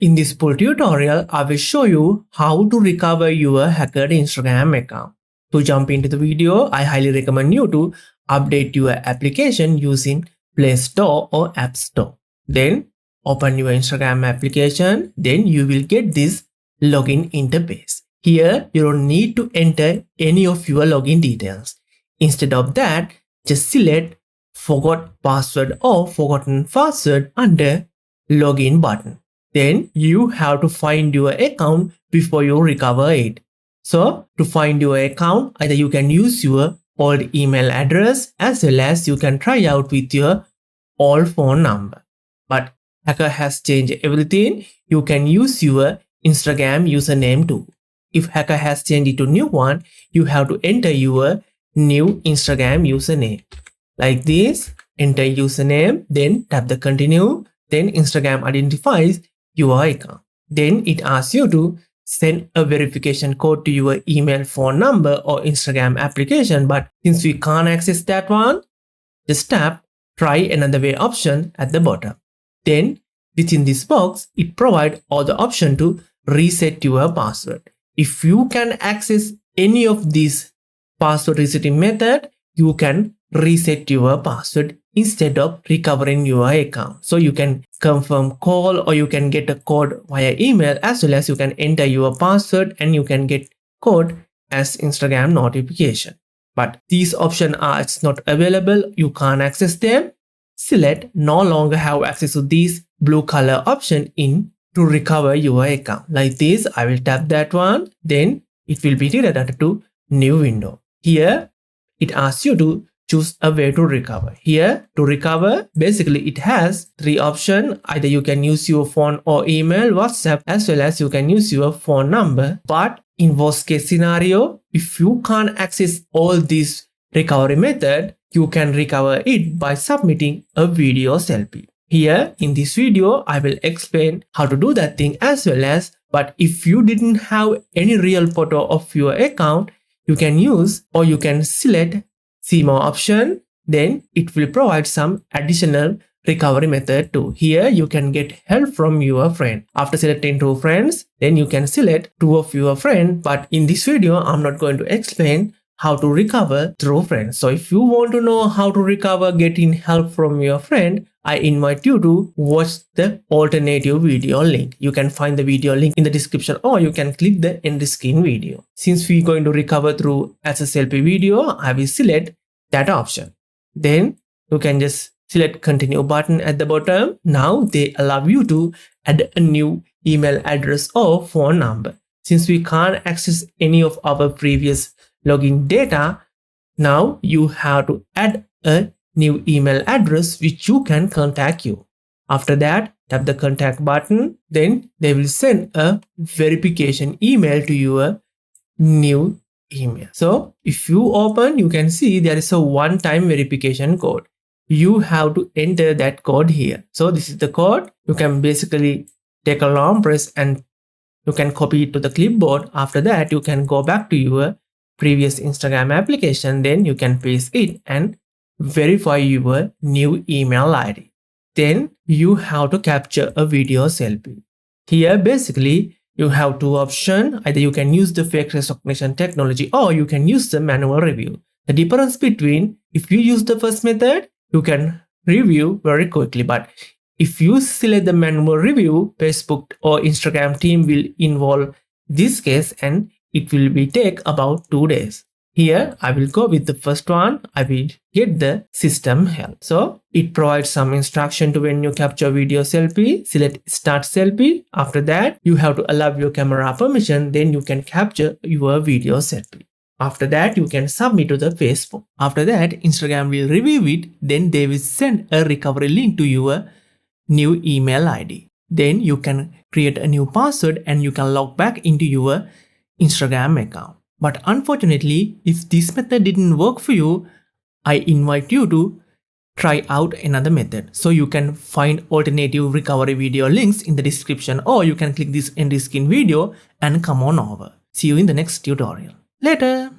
In this full tutorial, I will show you how to recover your hacked Instagram account. To jump into the video, I highly recommend you to update your application using Play Store or App Store. Then open your Instagram application. Then you will get this login interface. Here, you don't need to enter any of your login details. Instead of that, just select Forgot Password or Forgotten Password under Login button. Then you have to find your account before you recover it. So to find your account, either you can use your old email address as well as you can try out with your old phone number. But hacker has changed everything. You can use your Instagram username too. If hacker has changed it to new one, you have to enter your new Instagram username. Like this, enter username, then tap the continue. Then Instagram identifies your account. Then it asks you to send a verification code to your email, phone number or Instagram application. But since we can't access that one, just tap try another way option at the bottom. Then within this box, it provides all the option to reset your password. If you can access any of these password resetting method, you can reset your password instead of recovering your account. So you can confirm call or you can get a code via email as well as you can enter your password and you can get code as Instagram notification. But these options are not available. You can't access them. Select no longer have access to these blue color option in to recover your account. Like this, I will tap that one. Then it will be redirected to new window. Here, it asks you to choose a way to recover. Here, to recover, basically it has three options. Either you can use your phone or email, WhatsApp, as well as you can use your phone number. But in worst case scenario, if you can't access all these recovery method, you can recover it by submitting a video selfie. Here in this video, I will explain how to do that thing as well as, but if you didn't have any real photo of your account, you can use or you can select see more option, then it will provide some additional recovery method too. Here you can get help from your friend. After selecting two friends, then you can select two of your friends. But in this video, I'm not going to explain how to recover through friends. So if you want to know how to recover getting help from your friend, I invite you to watch the alternative video link. You can find the video link in the description or you can click the end screen video. Since we're going to recover through as a selfie video, I will select that option. Then you can just select continue button at the bottom. Now they allow you to add a new email address or phone number. Since we can't access any of our previous login data, now you have to add a new email address which you can contact you. After that, tap the contact button. Then they will send a verification email to your new email. So if you open, you can see there is a one-time verification code. You have to enter that code here. So this is the code. You can basically take a long press and you can copy it to the clipboard. After that, you can go back to your previous Instagram application. Then you can paste it and verify your new email ID. Then you have to capture a video selfie. Here basically you have two options. Either you can use the face recognition technology or you can use the manual review. The difference between if you use the first method, you can review very quickly. But if you select the manual review, Facebook or Instagram team will involve this case and it will be take about 2 days. Here, I will go with the first one. I will get the system help. So it provides some instruction to when you capture video selfie, select start selfie. After that, you have to allow your camera permission. Then you can capture your video selfie. After that, you can submit to the Facebook. After that, Instagram will review it. Then they will send a recovery link to your new email ID. Then you can create a new password and you can log back into your Instagram account. But unfortunately, if this method didn't work for you, I invite you to try out another method. So you can find alternative recovery video links in the description or you can click this end screen video and come on over. See you in the next tutorial. Later!